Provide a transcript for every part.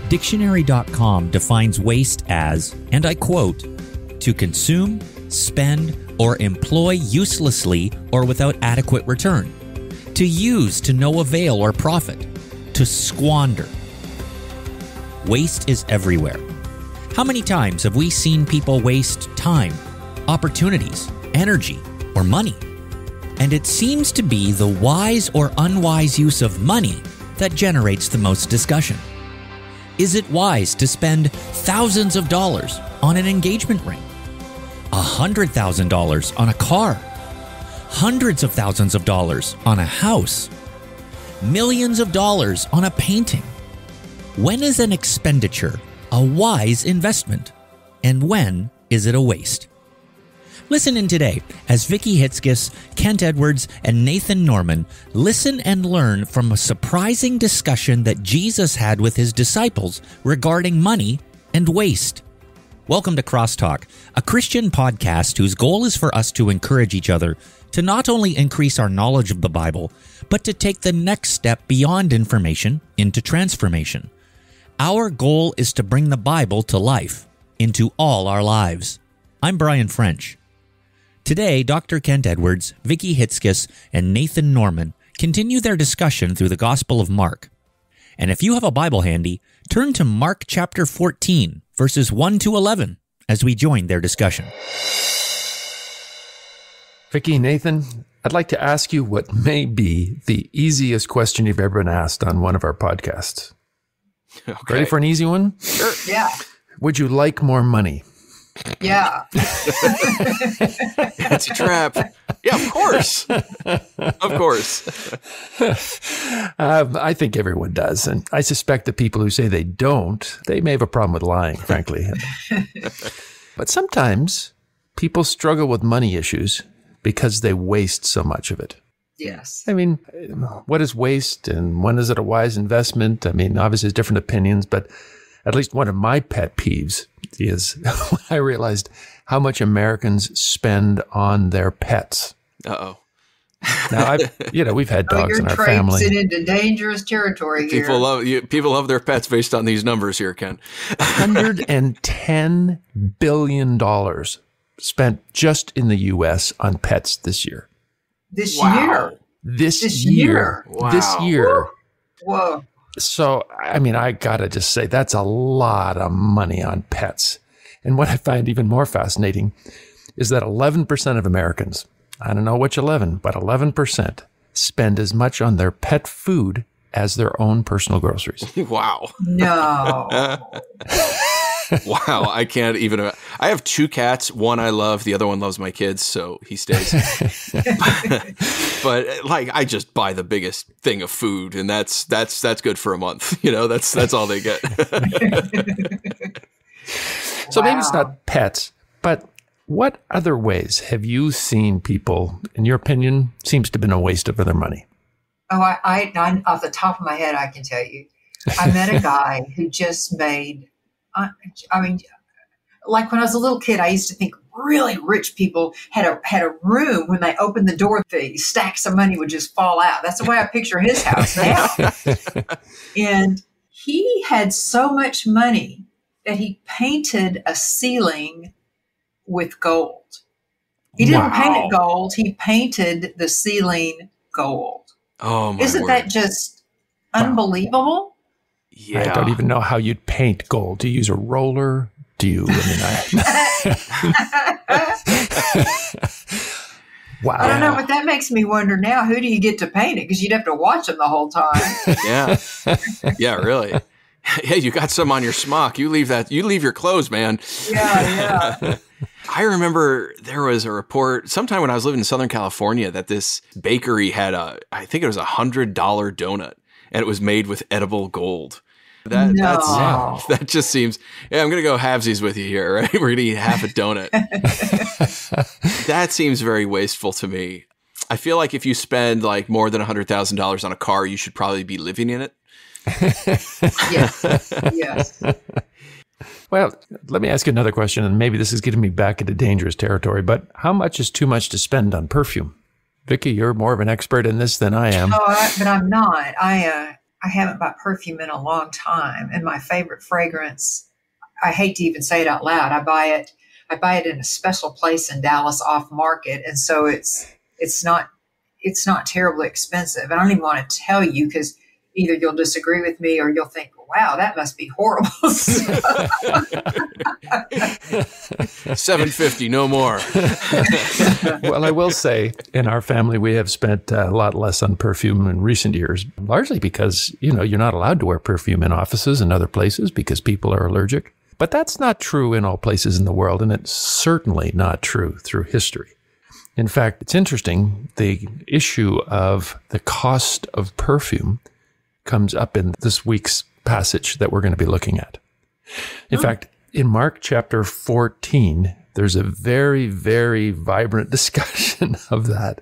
Dictionary.com defines waste as, and I quote, to consume, spend, or employ uselessly or without adequate return, to use to no avail or profit, to squander. Waste is everywhere. How many times have we seen people waste time, opportunities, energy, or money? And it seems to be the wise or unwise use of money that generates the most discussion. Is it wise to spend thousands of dollars on an engagement ring? $100,000 on a car? Hundreds of thousands of dollars on a house? Millions of dollars on a painting? When is an expenditure a wise investment? And when is it a waste? Listen in today as Vicki Hitzges, Kent Edwards, and Nathan Norman listen and learn from a surprising discussion that Jesus had with his disciples regarding money and waste. Welcome to CrossTalk, a Christian podcast whose goal is for us to encourage each other to not only increase our knowledge of the Bible, but to take the next step beyond information into transformation. Our goal is to bring the Bible to life, into all our lives. I'm Brian French. Today, Dr. Kent Edwards, Vicki Hitzges, and Nathan Norman continue their discussion through the Gospel of Mark. And if you have a Bible handy, turn to Mark chapter 14, verses 1 to 11, as we join their discussion. Vicki, Nathan, I'd like to ask you what may be the easiest question you've ever been asked on one of our podcasts. Okay. Ready for an easy one? Sure. Yeah. Would you like more money? Yeah. It's a trap. Yeah, of course. Of course. I think everyone does. And I suspect the people who say they don't, they may have a problem with lying, frankly. But sometimes people struggle with money issues because they waste so much of it. Yes. I mean, what is waste and when is it a wise investment? I mean, obviously there's different opinions, but at least one of my pet peeves is when I realized how much Americans spend on their pets. Uh-oh. Now, we've had dogs in our family. You're traipsing into dangerous territory here. People love their pets based on these numbers here, Ken. $110 billion spent just in the U.S. on pets this year. This Wow. year. This year. Wow. This year. Whoa. So, I mean, I gotta just say that's a lot of money on pets. And what I find even more fascinating is that 11% of Americans, I don't know which 11, but 11% spend as much on their pet food as their own personal groceries. Wow. No. Wow. I can't even. I have two cats. One I love. The other one loves my kids, so he stays. but like, I just buy the biggest thing of food, and that's good for a month. You know, that's all they get. So maybe it's not pets, but what other ways have you seen people, in your opinion, seems to have been a waste of their money? Oh, I off the top of my head, I can tell you. I met a guy who just made, like when I was a little kid, I used to think really rich people had a room when they opened the door, the stacks of money would just fall out. That's the way I picture his house now. And he had so much money that he painted a ceiling with gold. He didn't paint it gold. He painted the ceiling gold. Oh, my Isn't word. that just unbelievable? Yeah. I don't even know how you'd paint gold. Do you use a roller? Do you? Wow. I don't know, but that makes me wonder now, who do you get to paint it? Because you'd have to watch them the whole time. Yeah. Yeah, really. Hey, you got some on your smock. You leave your clothes, man. Yeah. I remember there was a report sometime when I was living in Southern California that this bakery had I think it was $100 donut, and it was made with edible gold. That just seems, I'm going to go halvesies with you here, right? We're going to eat half a donut. That seems very wasteful to me. I feel like if you spend like more than $100,000 on a car, you should probably be living in it. Yes. Well, let me ask you another question, and maybe this is getting me back into dangerous territory, but how much is too much to spend on perfume? Vicki, you're more of an expert in this than I am. But I'm not. I I haven't bought perfume in a long time. And my favorite fragrance, I hate to even say it out loud. I buy it in a special place in Dallas off market. And so it's not terribly expensive. I don't even want to tell you because either you'll disagree with me or you'll think, wow, that must be horrible. $750, no more. Well, I will say in our family, we have spent a lot less on perfume in recent years, largely because, you're not allowed to wear perfume in offices and other places because people are allergic. But that's not true in all places in the world, and it's certainly not true through history. In fact, it's interesting, the issue of the cost of perfume comes up in this week's passage that we're going to be looking at. In fact, in Mark chapter 14, there's a very, very vibrant discussion of that.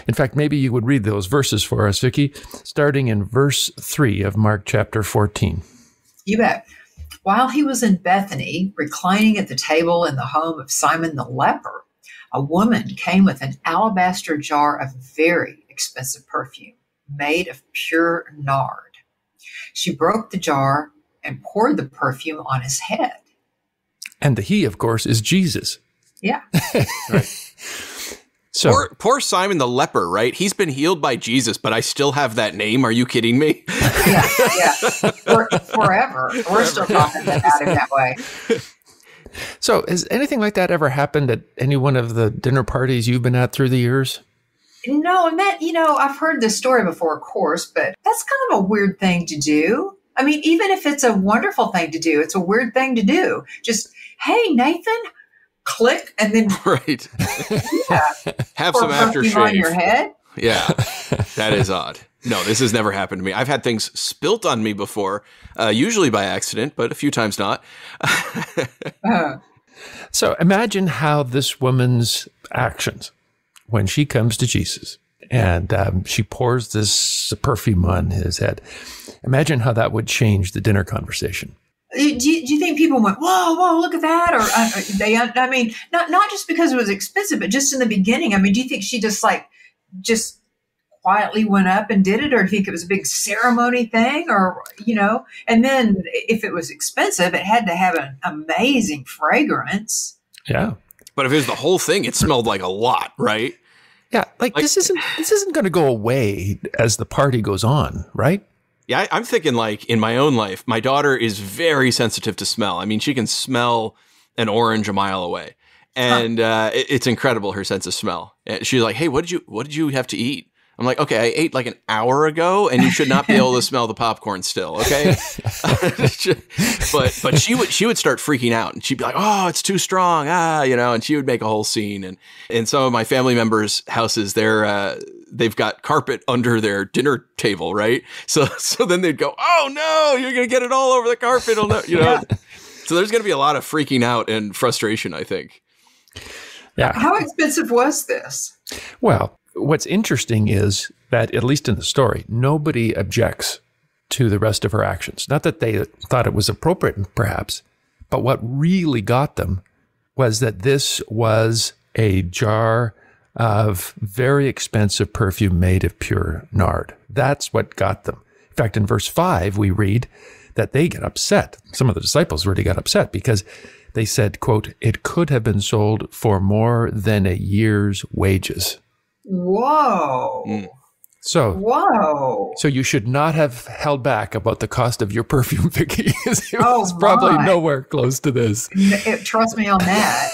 In fact, maybe you would read those verses for us, Vicki, starting in verse 3 of Mark chapter 14. You bet. While he was in Bethany, reclining at the table in the home of Simon the leper, a woman came with an alabaster jar of very expensive perfume made of pure nard. She broke the jar and poured the perfume on his head. And the he, of course, is Jesus. Yeah. Right. So Poor Simon the leper, right? He's been healed by Jesus, but I still have that name. Are you kidding me? Yeah. Forever. We're still talking about him that way. So has anything like that ever happened at any one of the dinner parties you've been at through the years? No, and that, I've heard this story before, of course, but that's kind of a weird thing to do. I mean, even if it's a wonderful thing to do, it's a weird thing to do. Just, hey, Nathan, click, and then right. Yeah, Have some aftershave on your head. Yeah, that is odd. No, this has never happened to me. I've had things spilt on me before, usually by accident, but a few times not. So imagine how this woman's actions when she comes to Jesus and she pours this perfume on his head. Imagine how that would change the dinner conversation. Do you think people went, whoa, look at that? Or not just because it was expensive, but just in the beginning. I mean, do you think she just quietly went up and did it? Or do you think it was a big ceremony thing? Or, and then if it was expensive, it had to have an amazing fragrance. Yeah. But if it was the whole thing, it smelled like a lot, right? Yeah. Like this isn't going to go away as the party goes on, right? Yeah, I'm thinking in my own life, my daughter is very sensitive to smell. I mean, she can smell an orange a mile away. And it's incredible, her sense of smell. And she's like, hey, what did you have to eat? I'm like, okay, I ate like an hour ago, and you should not be able to smell the popcorn still, okay? but she would start freaking out, and she'd be like, oh, it's too strong, and she would make a whole scene. And in some of my family members' houses, they've got carpet under their dinner table, right? So then they'd go, oh no, you're gonna get it all over the carpet, Yeah. So there's gonna be a lot of freaking out and frustration, I think. Yeah. How expensive was this? Well, what's interesting is that, at least in the story, nobody objects to the rest of her actions. Not that they thought it was appropriate, perhaps, but what really got them was that this was a jar of very expensive perfume made of pure nard. That's what got them. In fact, in verse 5, we read that they get upset. Some of the disciples really got upset because they said, quote, it could have been sold for more than a year's wages. Whoa. So you should not have held back about the cost of your perfume, Vicki. It was probably nowhere close to this. Trust me on that.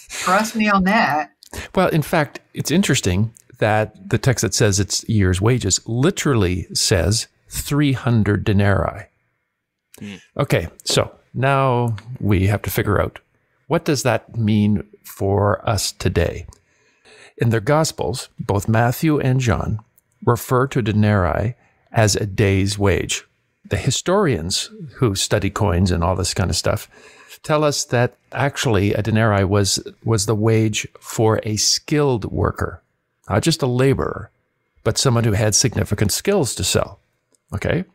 Trust me on that. Well, in fact, it's interesting that the text that says it's year's wages literally says 300 denarii. Okay, so now we have to figure out, what does that mean for us today? In their Gospels, both Matthew and John refer to denarii as a day's wage. The historians who study coins and all this kind of stuff tell us that actually a denarii was the wage for a skilled worker, not just a laborer, but someone who had significant skills to sell. Okay?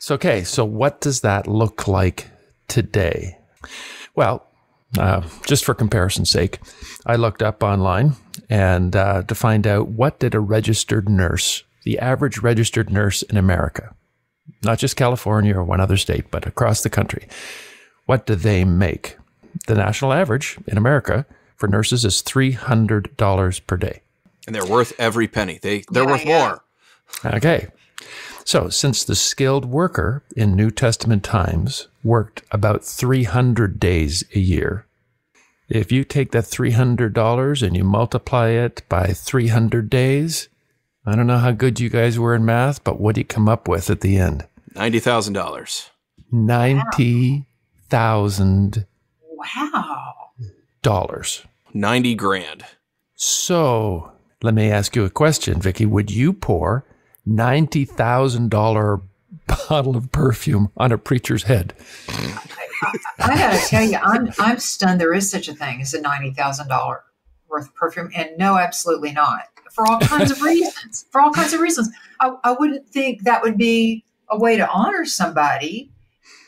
So what does that look like today? Well, just for comparison's sake, I looked up online and to find out, what did a registered nurse the average registered nurse in America, not just California or one other state, but across the country, what do they make? The national average in America for nurses is $300 per day. And they're worth every penny. They're worth more. Okay. So since the skilled worker in New Testament times worked about 300 days a year, if you take that $300 and you multiply it by 300 days, I don't know how good you guys were in math, but what do you come up with at the end? $90,000. $90,000. Wow. 90 grand. So let me ask you a question, Vicki. Would you pour $90,000 bottle of perfume on a preacher's head? I gotta tell you, I'm stunned there is such a thing as a $90,000 worth of perfume. And no, absolutely not. For all kinds of reasons. I wouldn't think that would be a way to honor somebody.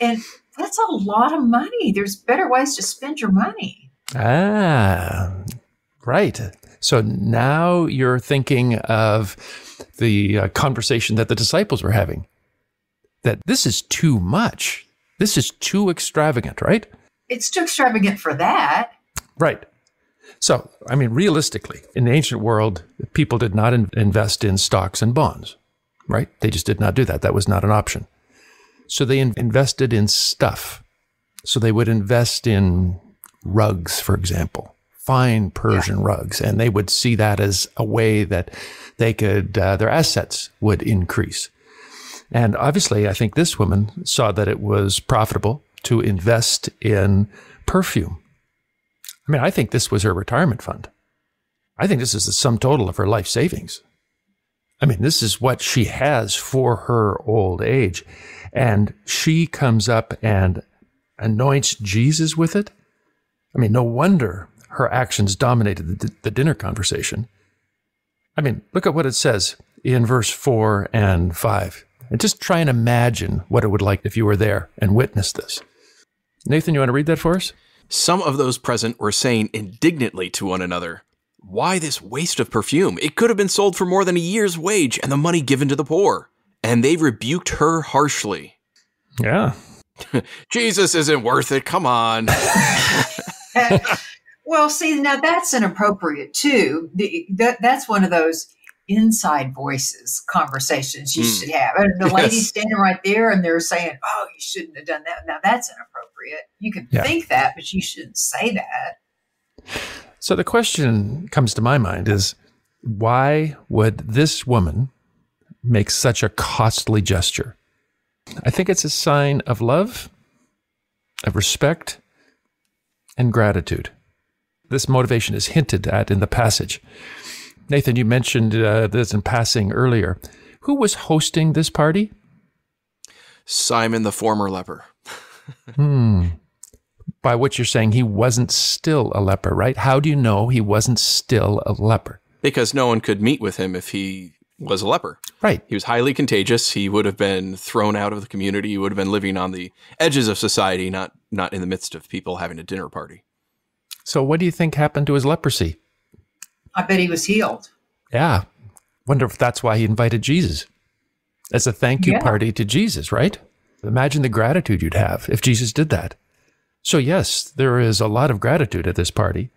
And that's a lot of money. There's better ways to spend your money. Ah, right. So now you're thinking of the conversation that the disciples were having, that this is too much. This is too extravagant, right? It's too extravagant for that. Right. So, I mean, realistically, in the ancient world, people did not invest in stocks and bonds, right? They just did not do that. That was not an option. So they invested in stuff. So they would invest in rugs, for example, fine Persian rugs, and they would see that as a way that they could, their assets would increase. And obviously, I think this woman saw that it was profitable to invest in perfume. I mean, I think this was her retirement fund. I think this is the sum total of her life savings. I mean, this is what she has for her old age. And she comes up and anoints Jesus with it. I mean, no wonder her actions dominated the dinner conversation. I mean, look at what it says in verse 4 and 5. And just try and imagine what it would like if you were there and witnessed this. Nathan, you want to read that for us? Some of those present were saying indignantly to one another, "Why this waste of perfume? It could have been sold for more than a year's wage and the money given to the poor." And they rebuked her harshly. Yeah. Jesus isn't worth it. Come on. Well, see, now that's inappropriate too. That's one of those inside voices conversations you should have. And the lady's standing right there and they're saying, "Oh, you shouldn't have done that." Now that's inappropriate. You can think that, but you shouldn't say that. So the question comes to my mind is, why would this woman make such a costly gesture? I think it's a sign of love, of respect, and gratitude. This motivation is hinted at in the passage. Nathan, you mentioned this in passing earlier. Who was hosting this party? Simon, the former leper. By which you're saying he wasn't still a leper, right? How do you know he wasn't still a leper? Because no one could meet with him if he was a leper. Right. He was highly contagious. He would have been thrown out of the community. He would have been living on the edges of society, not in the midst of people having a dinner party. So what do you think happened to his leprosy? I bet he was healed. Yeah. Wonder if that's why he invited Jesus as a thank you party to Jesus, right? Imagine the gratitude you'd have if Jesus did that. So yes, there is a lot of gratitude at this party.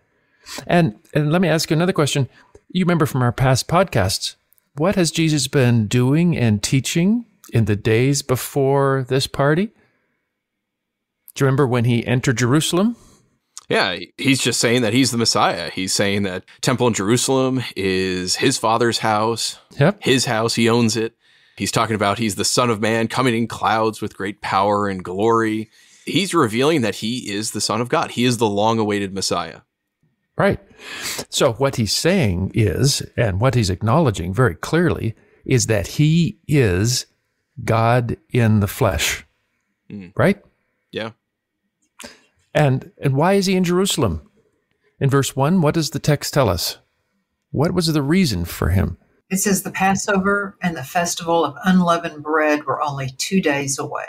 And let me ask you another question. You remember from our past podcasts, what has Jesus been doing and teaching in the days before this party? Do you remember when he entered Jerusalem? Yeah, he's just saying that he's the Messiah. He's saying that temple in Jerusalem is his father's house, his house, he owns it. He's talking about he's the Son of Man coming in clouds with great power and glory. He's revealing that he is the Son of God. He is the long-awaited Messiah. Right. So what he's saying is, and what he's acknowledging very clearly, is that he is God in the flesh. Right? Yeah. And why is he in Jerusalem? In verse 1, what does the text tell us? What was the reason for him? It says the Passover and the festival of unleavened bread were only 2 days away.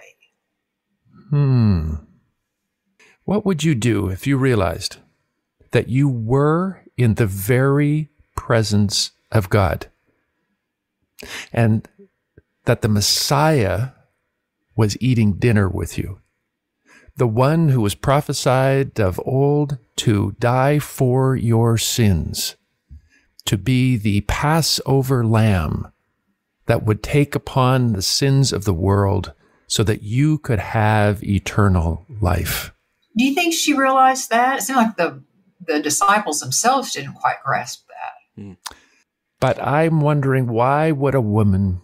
What would you do if you realized that you were in the very presence of God? and that the Messiah was eating dinner with you. The one who was prophesied of old to die for your sins, to be the Passover lamb that would take upon the sins of the world so that you could have eternal life. Do you think she realized that? It seemed like the disciples themselves didn't quite grasp that. But I'm wondering, why would a woman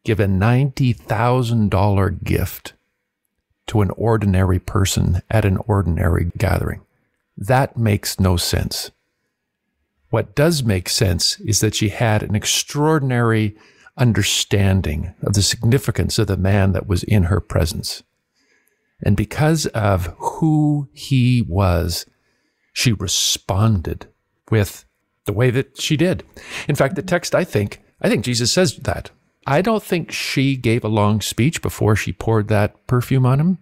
give a $90,000 gift to an ordinary person at an ordinary gathering? That makes no sense. What does make sense is that she had an extraordinary understanding of the significance of the man that was in her presence. And because of who he was, she responded with the way that she did. In fact, the text, I think Jesus says that. I don't think she gave a long speech before she poured that perfume on him,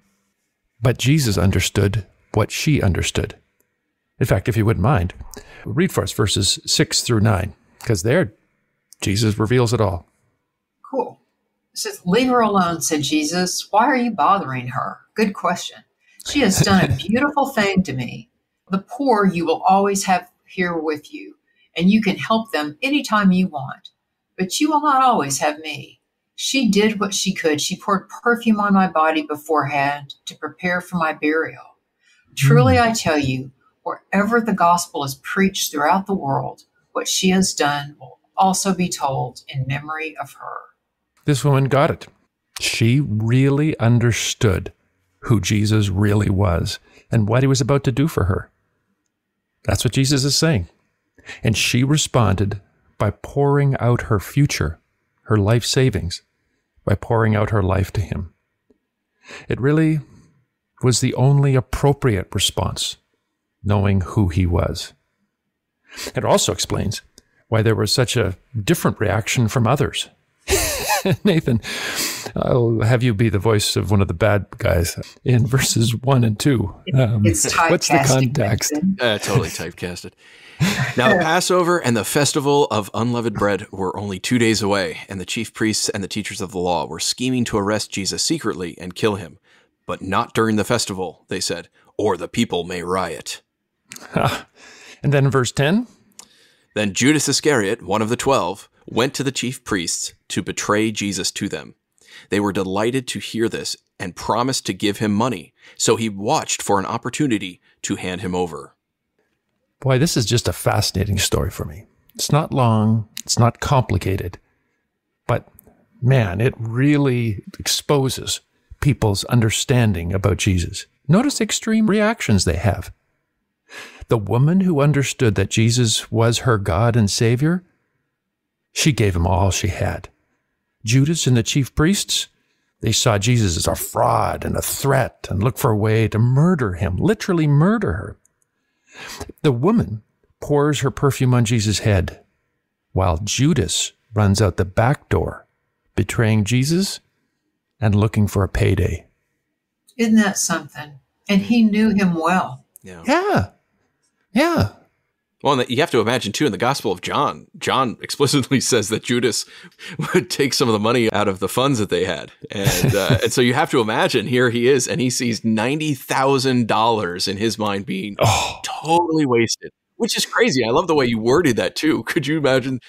but Jesus understood what she understood. In fact, if you wouldn't mind, read for us verses 6 through 9, because there Jesus reveals it all. Cool. It says, "Leave her alone," said Jesus. "Why are you bothering her? Good question. She has done a beautiful thing to me. The poor you will always have here with you, and you can help them anytime you want. But you will not always have me. She did what she could. She poured perfume on my body beforehand to prepare for my burial. Truly, I tell you, wherever the gospel is preached throughout the world, what she has done will also be told in memory of her." This woman got it. She really understood who Jesus really was and what he was about to do for her. That's what Jesus is saying. And she responded by pouring out her future, her life savings, by pouring out her life to him. It really was the only appropriate response, knowing who he was. It also explains why there was such a different reaction from others. Nathan, I'll have you be the voice of one of the bad guys in verses 1 and 2. It's typecasting. What's the context? Totally typecasted. Now, Passover and the festival of unleavened bread were only 2 days away, and the chief priests and the teachers of the law were scheming to arrest Jesus secretly and kill him. But not during the festival, they said, or the people may riot. And then in verse 10? Then Judas Iscariot, one of the 12, went to the chief priests to betray Jesus to them. They were delighted to hear this and promised to give him money, so he watched for an opportunity to hand him over. Boy, this is just a fascinating story for me. It's not long, it's not complicated, but man, it really exposes people's understanding about Jesus. Notice the extreme reactions they have. The woman who understood that Jesus was her God and Savior, she gave him all she had. Judas and the chief priests, they saw Jesus as a fraud and a threat and looked for a way to murder him, literally murder her. The woman pours her perfume on Jesus' head, while Judas runs out the back door, betraying Jesus and looking for a payday. Isn't that something? And he knew him well. Yeah. Well, and you have to imagine, too, in the Gospel of John, John explicitly says that Judas would take some of the money out of the funds that they had. And so you have to imagine, here he is, and he sees $90,000 in his mind being totally wasted, which is crazy. I love the way you worded that, too. Could you imagine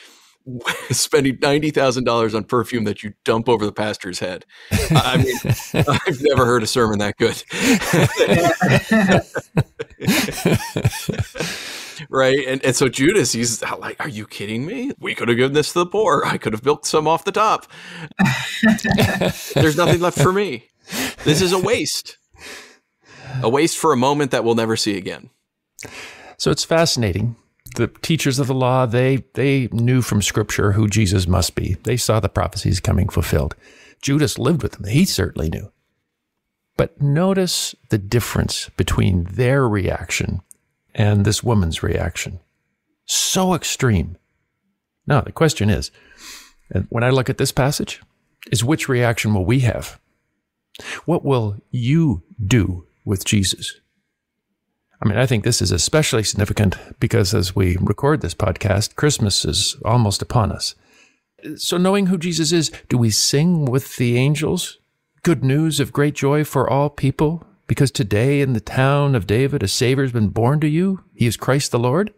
spending $90,000 on perfume that you dump over the pastor's head? I mean, I've never heard a sermon that good. Right. And so Judas, he's like, are you kidding me? We could have given this to the poor. I could have built some off the top. There's nothing left for me. This is a waste. A waste for a moment that we'll never see again. So it's fascinating. The teachers of the law, they knew from Scripture who Jesus must be. They saw the prophecies coming fulfilled. Judas lived with them. He certainly knew. But notice the difference between their reaction and this woman's reaction. So extreme. Now, the question is, when I look at this passage, is which reaction will we have? What will you do with Jesus? I mean, I think this is especially significant because as we record this podcast, Christmas is almost upon us. So knowing who Jesus is, do we sing with the angels? Good news of great joy for all people, because today in the town of David, a Savior has been born to you. He is Christ the Lord.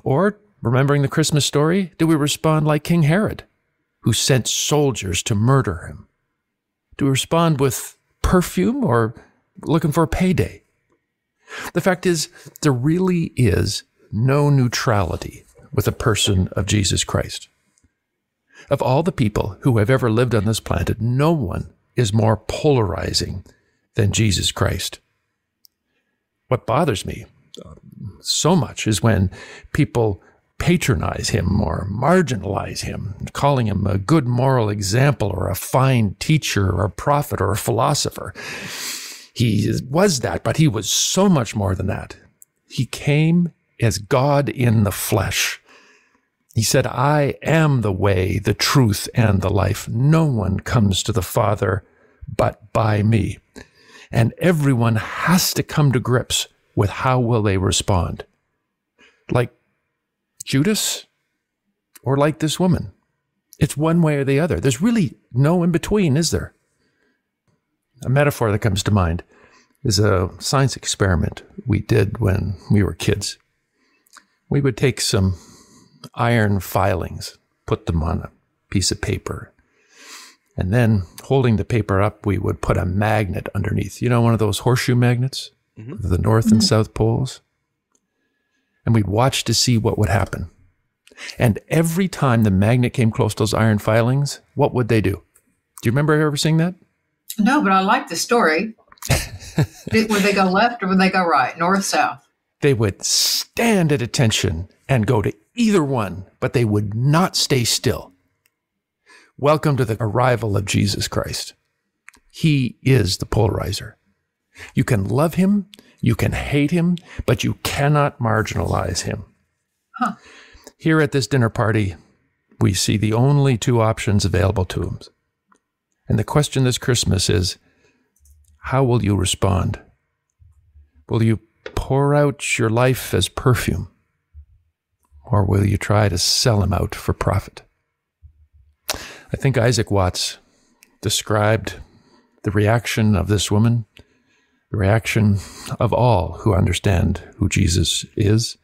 Or, remembering the Christmas story, do we respond like King Herod, who sent soldiers to murder him? Do we respond with perfume or looking for a payday? The fact is, there really is no neutrality with the person of Jesus Christ. Of all the people who have ever lived on this planet, no one is more polarizing than Jesus Christ. What bothers me so much is when people patronize him or marginalize him, calling him a good moral example or a fine teacher or a prophet or a philosopher. He was that, but he was so much more than that. He came as God in the flesh. He said, I am the way, the truth, and the life. No one comes to the Father but by me. And everyone has to come to grips with how will they respond. Like Judas or like this woman. It's one way or the other. There's really no in between, is there? A metaphor that comes to mind is a science experiment we did when we were kids. We would take some iron filings, put them on a piece of paper, and then holding the paper up, we would put a magnet underneath. You know, one of those horseshoe magnets, the North and South Poles? And we'd watch to see what would happen. And every time the magnet came close to those iron filings, what would they do? Do you remember ever seeing that? No, but I like the story. Would they go left or would they go right? North, south? They would stand at attention and go to either one, but they would not stay still. Welcome to the arrival of Jesus Christ. He is the polarizer. You can love him, you can hate him, but you cannot marginalize him. Here at this dinner party, we see the only two options available to him. And the question this Christmas is, how will you respond? Will you pour out your life as perfume? Or will you try to sell him out for profit? I think Isaac Watts described the reaction of this woman, the reaction of all who understand who Jesus is.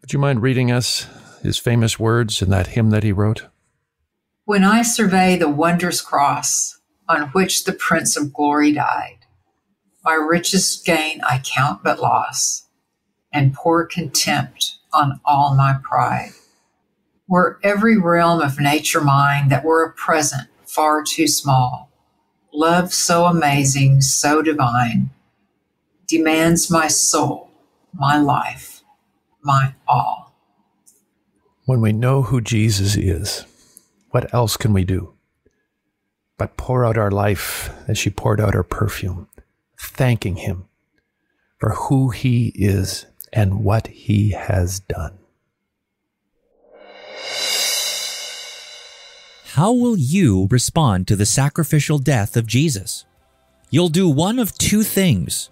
Would you mind reading us his famous words in that hymn that he wrote? When I survey the wondrous cross on which the Prince of Glory died, my richest gain I count but loss, and pour contempt on all my pride. Were every realm of nature mine that were a present far too small, love so amazing, so divine, demands my soul, my life, my all. When we know who Jesus is, what else can we do but pour out our life as she poured out her perfume, thanking him for who he is and what he has done? How will you respond to the sacrificial death of Jesus? You'll do one of two things.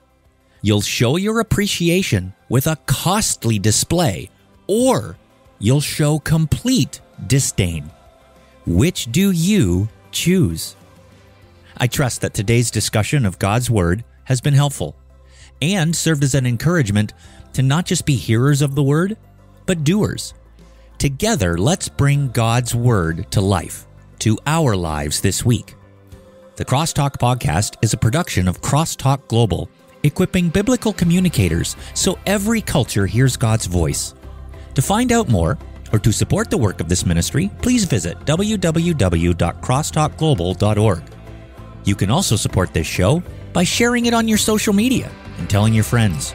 You'll show your appreciation with a costly display, or you'll show complete disdain. Which do you choose? I trust that today's discussion of God's Word has been helpful and served as an encouragement to not just be hearers of the Word, but doers. Together, let's bring God's Word to life, to our lives this week. The CrossTalk podcast is a production of CrossTalk Global, equipping biblical communicators so every culture hears God's voice. To find out more, or to support the work of this ministry, please visit www.crosstalkglobal.org. You can also support this show by sharing it on your social media and telling your friends.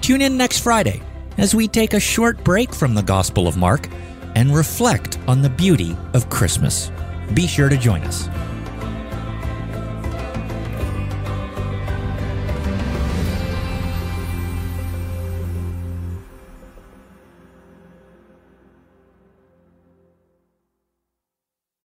Tune in next Friday as we take a short break from the Gospel of Mark and reflect on the beauty of Christmas. Be sure to join us.